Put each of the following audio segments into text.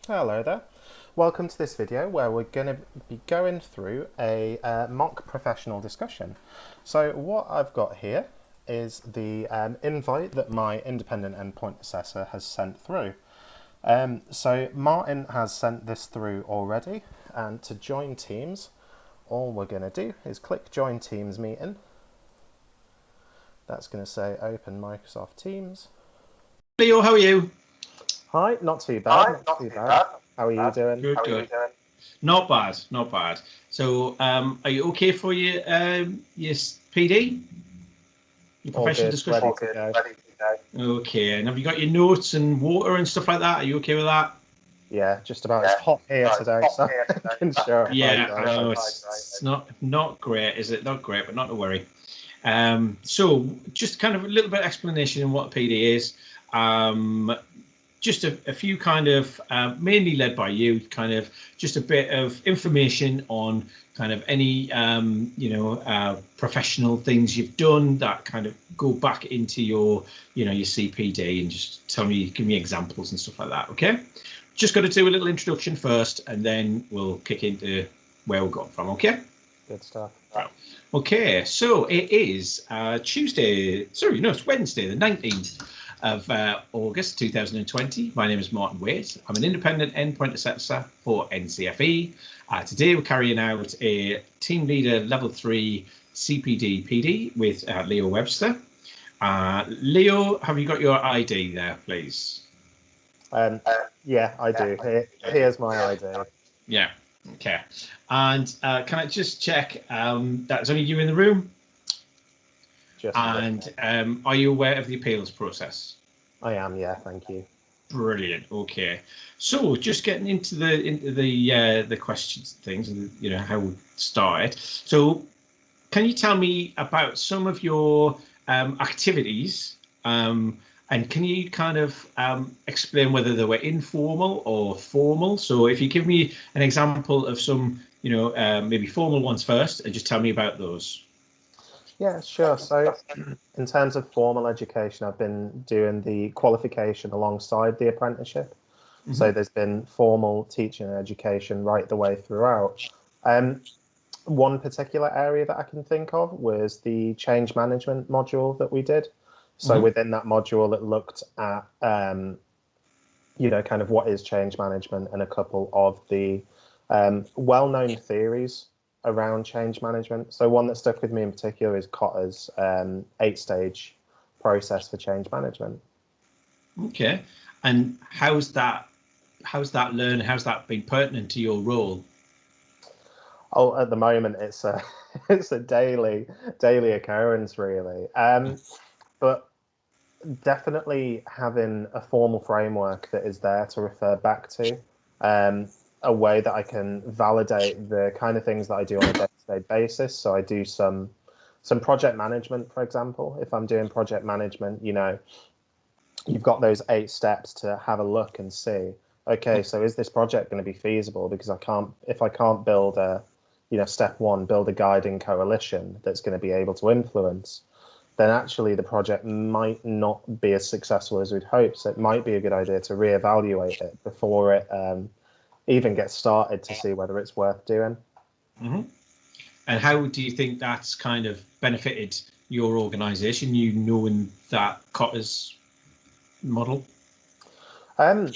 Hello there. Welcome to this video where we're going to be going through a mock professional discussion. So what I've got here is the invite that my independent endpoint assessor has sent through. So Martin has sent this through already, and to join Teams, all we're going to do is click Join Teams Meeting. That's going to say Open Microsoft Teams. Leo, how are you? Hi, not too bad. Not too bad. How are you doing? Good. Not bad. So, are you okay for your PD? Your professional discussion? Ready to go. Okay, and have you got your notes and water and stuff like that? Are you okay with that? Yeah, just about. It's hot here today, so I can show it. Yeah, I know it's not great, is it? Not great, but not to worry. So just kind of a little bit of explanation on what PD is. Just a few kind of, mainly led by you, kind of just a bit of information on kind of any, professional things you've done that kind of go back into your, your CPD, and just give me examples and stuff like that. Okay. Just got to do a little introduction first, and then we'll kick into where we're going from. Okay. Good stuff. Okay, so it is it's Wednesday, the 19th of August 2020. My name is Martin Wade. I'm an independent endpoint assessor for NCFE. Today we're carrying out a team leader level 3 CPD PD with Leo Webster. Leo, have you got your ID there, please? Yeah, I do. Here's my ID. Yeah. Okay. And can I just check that's only you in the room? Are you aware of the appeals process? I am, yeah, thank you. Brilliant. Okay. So just getting into the questions and things, and how we started. So can you tell me about some of your activities, and can you kind of explain whether they were informal or formal? So if you give me an example of some, maybe formal ones first, and just tell me about those. Yeah, sure. So in terms of formal education, I've been doing the qualification alongside the apprenticeship. Mm-hmm. So there's been formal teaching and education right the way throughout. One particular area that I can think of was the change management module that we did. So mm-hmm. within that module, it looked at, kind of what is change management and a couple of the well-known theories around change management. So one that stuck with me in particular is Kotter's 8-stage process for change management. Okay, and how's that learned? How's that been pertinent to your role? Oh, at the moment it's a it's a daily occurrence, really. But definitely having a formal framework that is there to refer back to, a way that I can validate the kind of things that I do on a day-to-day basis. So I do some project management, for example. If I'm doing project management, you've got those 8 steps to have a look and see, okay, so is this project going to be feasible? Because if I can't build step 1, build a guiding coalition that's going to be able to influence, then actually the project might not be as successful as we'd hope. So it might be a good idea to reevaluate it before it even get started, to see whether it's worth doing. Mm-hmm. And how do you think that's kind of benefited your organisation, knowing that Kotter's model? I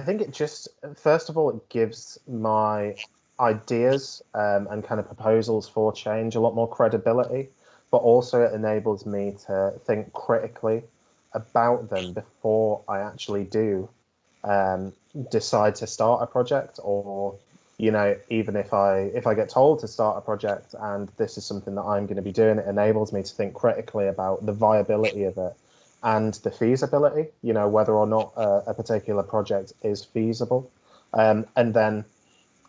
think it just, first of all, it gives my ideas and kind of proposals for change a lot more credibility, but also it enables me to think critically about them before I actually do decide to start a project, or even if I get told to start a project and this is something that I'm going to be doing, it enables me to think critically about the viability of it and the feasibility, whether or not a particular project is feasible, and then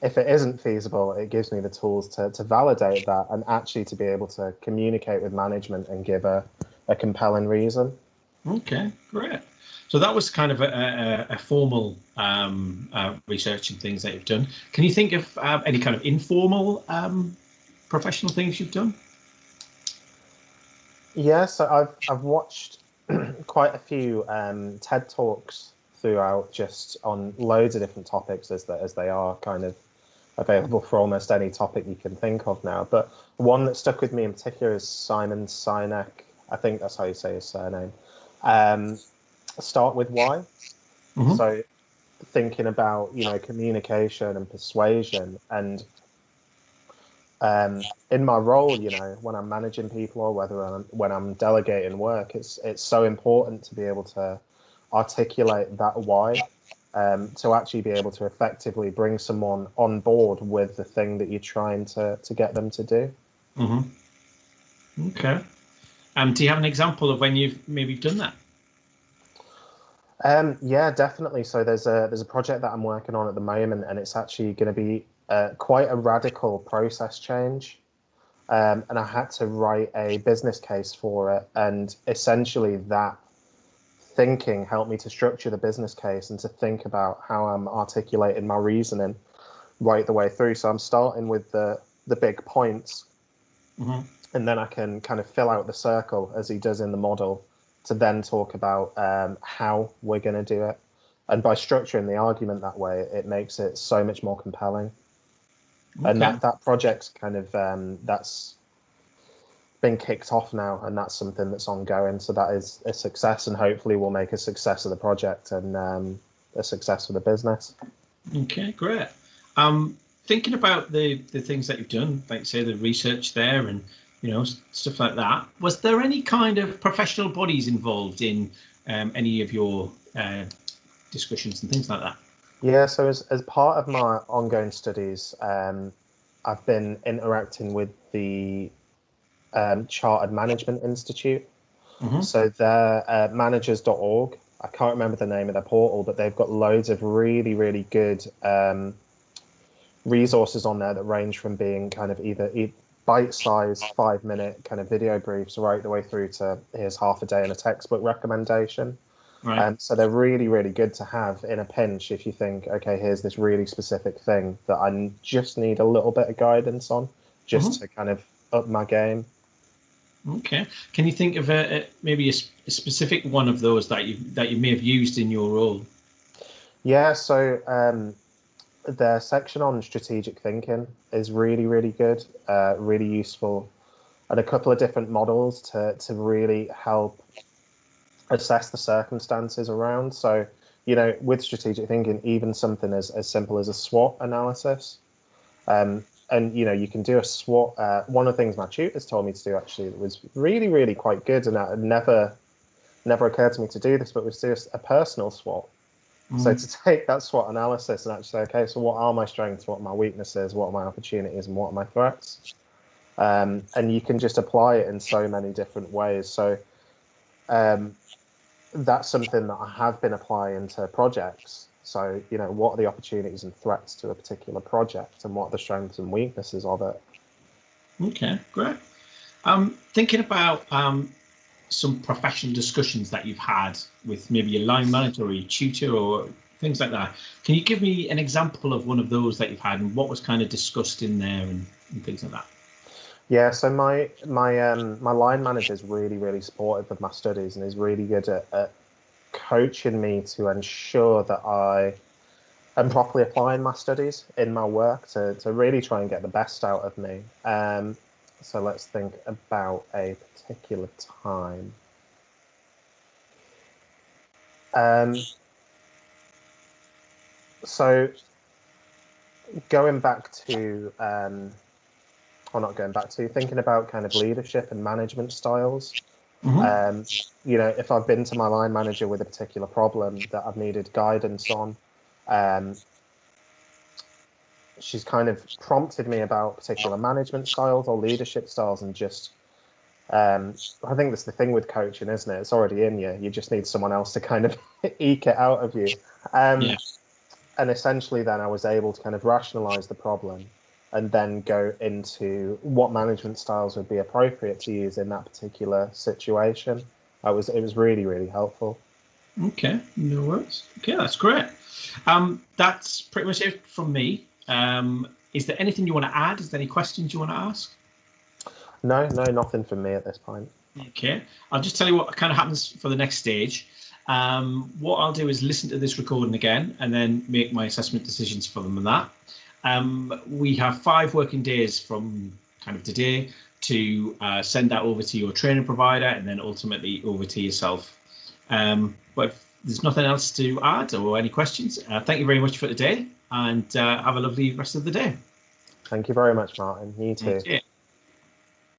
if it isn't feasible, it gives me the tools to validate that and actually to be able to communicate with management and give a compelling reason. Okay, great. So that was kind of a formal research and things that you've done. Can you think of any kind of informal professional things you've done? Yeah, so I've watched quite a few TED Talks throughout, just on loads of different topics, as they are kind of available for almost any topic you can think of now. But one that stuck with me in particular is Simon Sinek. I think that's how you say his surname. Start with why. Mm-hmm. So thinking about, communication and persuasion, and in my role, when I'm managing people or when I'm delegating work, it's so important to be able to articulate that why, to actually be able to effectively bring someone on board with the thing that you're trying to get them to do. Mm-hmm. Okay. Do you have an example of when you've maybe done that? Yeah, definitely. So there's a project that I'm working on at the moment, and it's actually going to be quite a radical process change. And I had to write a business case for it, and essentially that thinking helped me to structure the business case and to think about how I'm articulating my reasoning right the way through. So I'm starting with the big points, Mm-hmm. and then I can kind of fill out the circle as he does in the model to then talk about how we're going to do it. And by structuring the argument that way, it makes it so much more compelling. Okay. And that project's kind of that's been kicked off now, and that's something that's ongoing. So that is a success, and hopefully we'll make a success of the project and a success of the business. Okay, great. Thinking about the things that you've done, like say the research there and stuff like that, was there any kind of professional bodies involved in any of your discussions and things like that? Yeah, so as part of my ongoing studies, I've been interacting with the Chartered Management Institute. Mm-hmm. So they're managers.org. I can't remember the name of their portal, but they've got loads of really, really good resources on there that range from being kind of either bite-sized 5-minute kind of video briefs right the way through to here's half a day in a textbook recommendation. Right. So they're really, really good to have in a pinch if you think, okay, here's this really specific thing that I just need a little bit of guidance on, just Mm-hmm. to kind of up my game. Okay. Can you think of maybe a specific one of those that you may have used in your role? Yeah, so their section on strategic thinking is really, really good, really useful, and a couple of different models to really help assess the circumstances around. So, with strategic thinking, even something as simple as a SWOT analysis. And you can do a SWOT. One of the things my tutors told me to do actually that was really, really quite good, and it never occurred to me to do this, but was do a personal SWOT. So to take that SWOT analysis and actually say, okay, so what are my strengths, what are my weaknesses, what are my opportunities, and what are my threats? And you can just apply it in so many different ways. So that's something that I have been applying to projects. So, what are the opportunities and threats to a particular project, and what are the strengths and weaknesses of it? Okay, great. Thinking about some professional discussions that you've had with maybe your line manager or your tutor or things like that. Can you give me an example of one of those that you've had and what was kind of discussed in there and things like that? Yeah, so my line manager is really, really supportive of my studies and is really good at coaching me to ensure that I am properly applying my studies in my work to really try and get the best out of me. So let's think about a particular time. So going back to, or not going back to, thinking about kind of leadership and management styles. Mm-hmm. If I've been to my line manager with a particular problem that I've needed guidance on, she's kind of prompted me about particular management styles or leadership styles, and just I think that's the thing with coaching, isn't it? It's already in you. You just need someone else to kind of eke it out of you. Yeah. And essentially, then I was able to kind of rationalize the problem and then go into what management styles would be appropriate to use in that particular situation. It was really, really helpful. Okay, no worries. Okay, that's great. That's pretty much it from me. Is there anything you want to add? Is there any questions you want to ask? No, nothing from me at this point. Okay, I'll just tell you what kind of happens for the next stage. What I'll do is listen to this recording again and then make my assessment decisions for them and that. We have 5 working days from kind of today to send that over to your training provider and then ultimately over to yourself. But if there's nothing else to add or any questions, thank you very much for today, and have a lovely rest of the day. Thank you very much, Martin. You too. Okay.